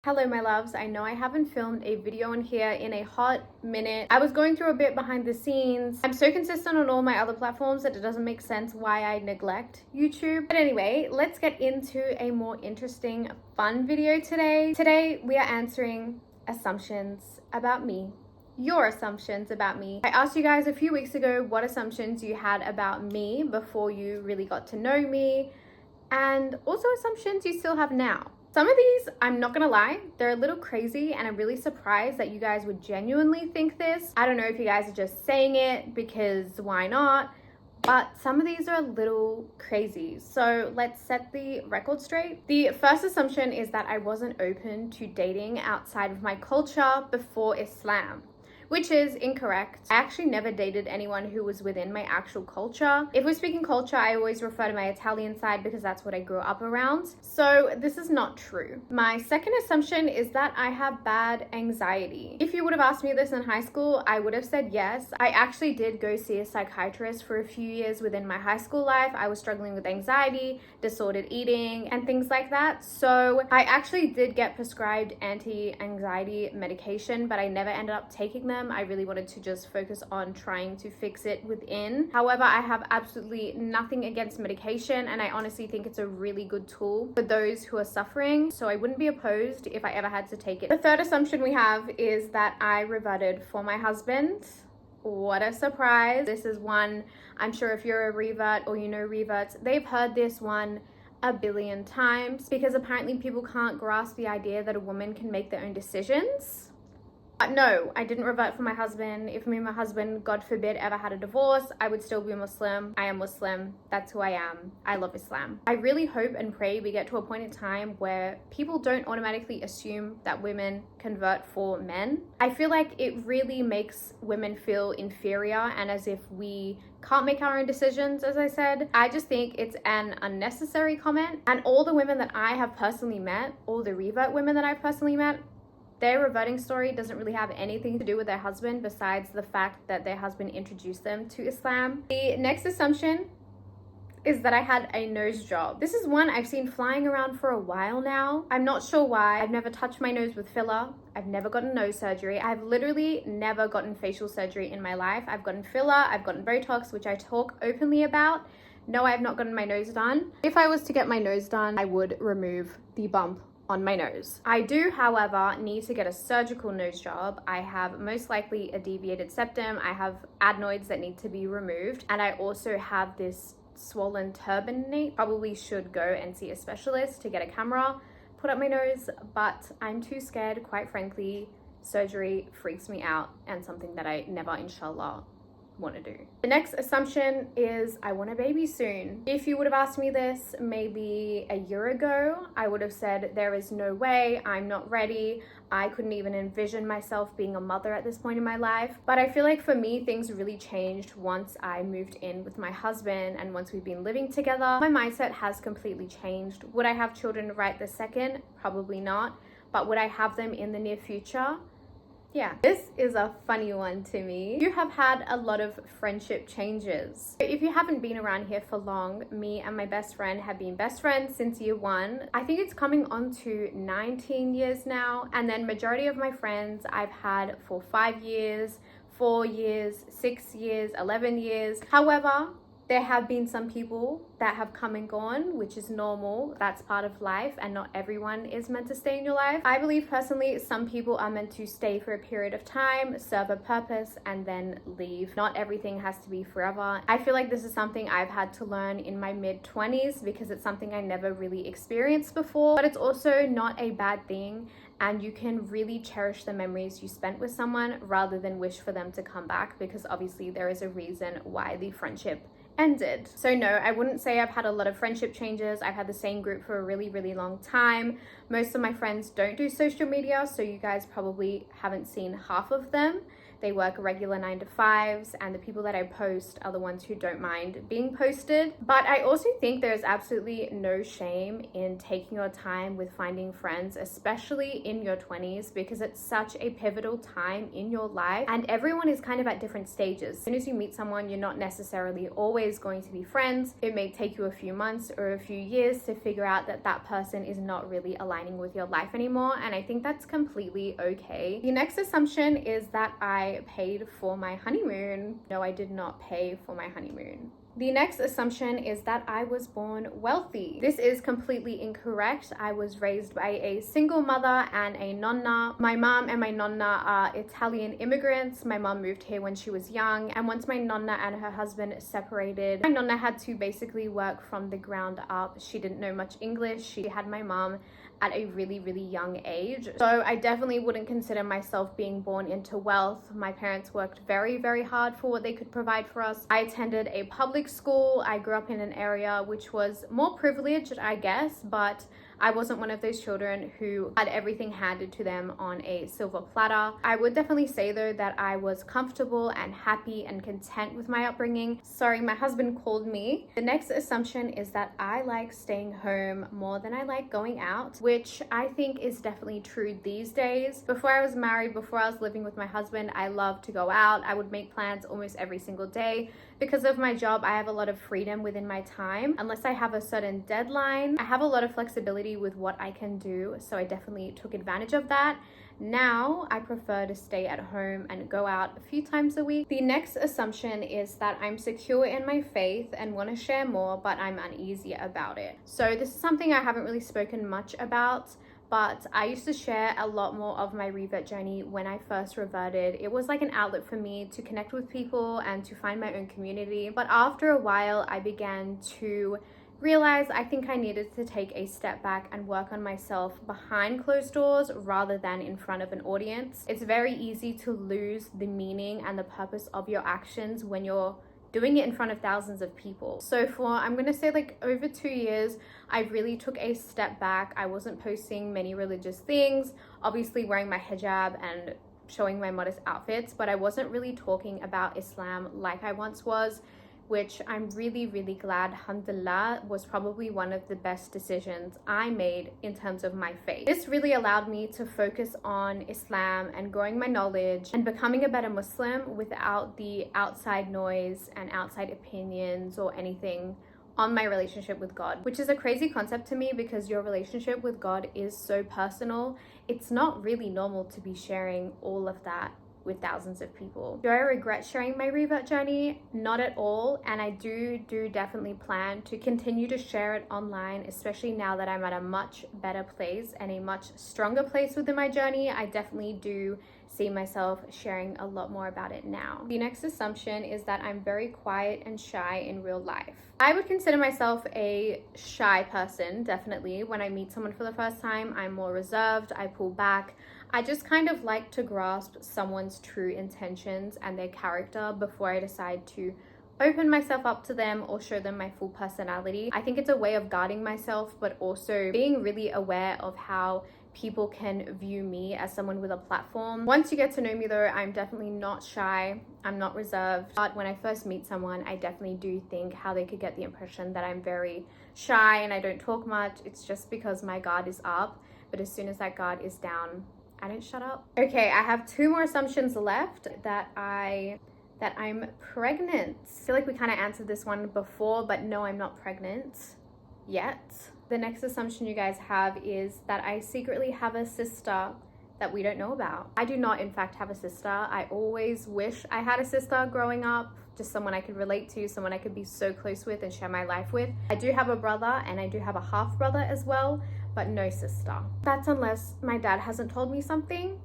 Hello my loves, I know I haven't filmed a video in here in a hot minute. I was going through a bit behind the scenes. I'm so consistent on all my other platforms that it doesn't make sense why I neglect YouTube. But anyway, let's get into a more interesting, fun video today. Today we are answering assumptions about me. Your assumptions about me. I asked you guys a few weeks ago what assumptions you had about me before you really got to know me, and also assumptions you still have now. Some of these, I'm not gonna lie, they're a little crazy, and I'm really surprised that you guys would genuinely think this. I don't know if you guys are just saying it because why not, but some of these are a little crazy. So let's set the record straight. The first assumption is that I wasn't open to dating outside of my culture before Islam, which is incorrect. I actually never dated anyone who was within my actual culture. If we're speaking culture, I always refer to my Italian side because that's what I grew up around. So this is not true. My second assumption is that I have bad anxiety. If you would have asked me this in high school, I would have said yes. I actually did go see a psychiatrist for a few years within my high school life. I was struggling with anxiety, disordered eating, and things like that. So I actually did get prescribed anti-anxiety medication, but I never ended up taking them. I really wanted to just focus on trying to fix it within. However, I have absolutely nothing against medication, and I honestly think it's a really good tool for those who are suffering. So I wouldn't be opposed if I ever had to take it. The third assumption we have is that I reverted for my husband. What a surprise. This is one, I'm sure if you're a revert or you know reverts, they've heard this one a billion times, because apparently people can't grasp the idea that a woman can make their own decisions. No, I didn't revert for my husband. If me and my husband, God forbid, ever had a divorce, I would still be Muslim. I am Muslim. That's who I am. I love Islam. I really hope and pray we get to a point in time where people don't automatically assume that women convert for men. I feel like it really makes women feel inferior and as if we can't make our own decisions, as I said. I just think it's an unnecessary comment. And all the women that I have personally met, all the revert women that I've personally met, their reverting story doesn't really have anything to do with their husband besides the fact that their husband introduced them to Islam. The next assumption is that I had a nose job. This is one I've seen flying around for a while now. I'm not sure why. I've never touched my nose with filler. I've never gotten nose surgery. I've literally never gotten facial surgery in my life. I've gotten filler, I've gotten Botox, which I talk openly about. No, I have not gotten my nose done. If I was to get my nose done, I would remove the bump on my nose. I do, however, need to get a surgical nose job. I have most likely a deviated septum. I have adenoids that need to be removed. And I also have this swollen turbinate. Probably should go and see a specialist to get a camera put up my nose, but I'm too scared, quite frankly. Surgery freaks me out and something that I never, inshallah, want to do. The next assumption is I want a baby soon. If you would have asked me this maybe a year ago, I would have said there is no way, I'm not ready. I couldn't even envision myself being a mother at this point in my life. But I feel like for me, things really changed once I moved in with my husband and once we've been living together. My mindset has completely changed. Would I have children right this second? Probably not. But would I have them in the near future? Yeah, this is a funny one to me. You have had a lot of friendship changes. If you haven't been around here for long, me and my best friend have been best friends since year one. I think it's coming on to 19 years now. And then majority of my friends I've had for 5 years, 4 years, 6 years, 11 years. However, there have been some people that have come and gone, which is normal. That's part of life, and not everyone is meant to stay in your life. I believe personally, some people are meant to stay for a period of time, serve a purpose, and then leave. Not everything has to be forever. I feel like this is something I've had to learn in my mid-20s because it's something I never really experienced before, but it's also not a bad thing. And you can really cherish the memories you spent with someone rather than wish for them to come back, because obviously there is a reason why the friendship ended. So no, I wouldn't say I've had a lot of friendship changes. I've had the same group for a really, really long time. Most of my friends don't do social media, so you guys probably haven't seen half of them They work regular 9 to 5s, and the people that I post are the ones who don't mind being posted. But I also think there's absolutely no shame in taking your time with finding friends, especially in your 20s, because it's such a pivotal time in your life and everyone is kind of at different stages. As soon as you meet someone, you're not necessarily always going to be friends. It may take you a few months or a few years to figure out that that person is not really aligning with your life anymore, and I think that's completely okay. The next assumption is that I paid for my honeymoon. No, I did not pay for my honeymoon. The next assumption is that I was born wealthy. This is completely incorrect. I was raised by a single mother and a nonna. My mom and my nonna are Italian immigrants. My mom moved here when she was young, and once my nonna and her husband separated, my nonna had to basically work from the ground up. She didn't know much English. She had my mom at a really young age. So I definitely wouldn't consider myself being born into wealth. My parents worked very hard for what they could provide for us. I attended a public school. I grew up in an area which was more privileged, I guess, but I wasn't one of those children who had everything handed to them on a silver platter. I would definitely say though that I was comfortable and happy and content with my upbringing. Sorry, my husband called me. The next assumption is that I like staying home more than I like going out, which I think is definitely true these days. Before I was married, before I was living with my husband, I loved to go out. I would make plans almost every single day. Because of my job, I have a lot of freedom within my time. Unless I have a certain deadline, I have a lot of flexibility with what I can do, so I definitely took advantage of that. Now I prefer to stay at home and go out a few times a week. The next assumption is that I'm secure in my faith and want to share more, but I'm uneasy about it. So this is something I haven't really spoken much about, but I used to share a lot more of my revert journey when I first reverted. It was like an outlet for me to connect with people and to find my own community. But after a while, I began to realize I think I needed to take a step back and work on myself behind closed doors rather than in front of an audience. It's very easy to lose the meaning and the purpose of your actions when you're doing it in front of thousands of people. So for, I'm gonna say like over 2 years, I really took a step back. I wasn't posting many religious things, obviously wearing my hijab and showing my modest outfits, but I wasn't really talking about Islam like I once was, which I'm really glad, alhamdulillah, was probably one of the best decisions I made in terms of my faith. This really allowed me to focus on Islam and growing my knowledge and becoming a better Muslim without the outside noise and outside opinions or anything on my relationship with God, which is a crazy concept to me because your relationship with God is so personal. It's not really normal to be sharing all of that with thousands of people. Do I regret sharing my revert journey? Not at all, and I do definitely plan to continue to share it online, especially now that I'm at a much better place and a much stronger place within my journey. I definitely do see myself sharing a lot more about it now. The next assumption is that I'm very quiet and shy in real life. I would consider myself a shy person, definitely. When I meet someone for the first time, I'm more reserved, I pull back. I just kind of like to grasp someone's true intentions and their character before I decide to open myself up to them or show them my full personality. I think it's a way of guarding myself, but also being really aware of how people can view me as someone with a platform. Once you get to know me though, I'm definitely not shy, I'm not reserved, but when I first meet someone, I definitely do think how they could get the impression that I'm very shy and I don't talk much. It's just because my guard is up, but as soon as that guard is down, I don't shut up. Okay, I have 2 more assumptions left. That I'm pregnant. I feel like we kind of answered this one before, but no, I'm not pregnant yet. The next assumption you guys have is that I secretly have a sister that we don't know about. I do not in fact have a sister. I always wish I had a sister growing up, just someone I could relate to, someone I could be so close with and share my life with. I do have a brother and I do have a half brother as well, but no sister. That's unless my dad hasn't told me something.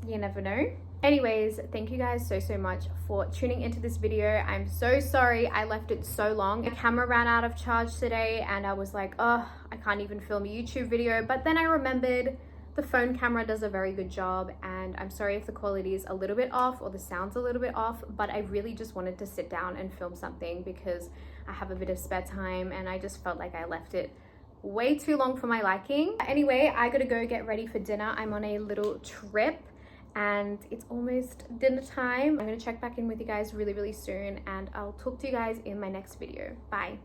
You never know. Anyways, thank you guys so much for tuning into this video. I'm so sorry I left it so long. The camera ran out of charge today and I was like, oh, I can't even film a YouTube video. But then I remembered the phone camera does a very good job, and I'm sorry if the quality is a little bit off or the sound's a little bit off, but I really just wanted to sit down and film something because I have a bit of spare time and I just felt like I left it way too long for my liking. Anyway, I gotta go get ready for dinner. I'm on a little trip and it's almost dinner time. I'm gonna check back in with you guys really soon, and I'll talk to you guys in my next video. Bye.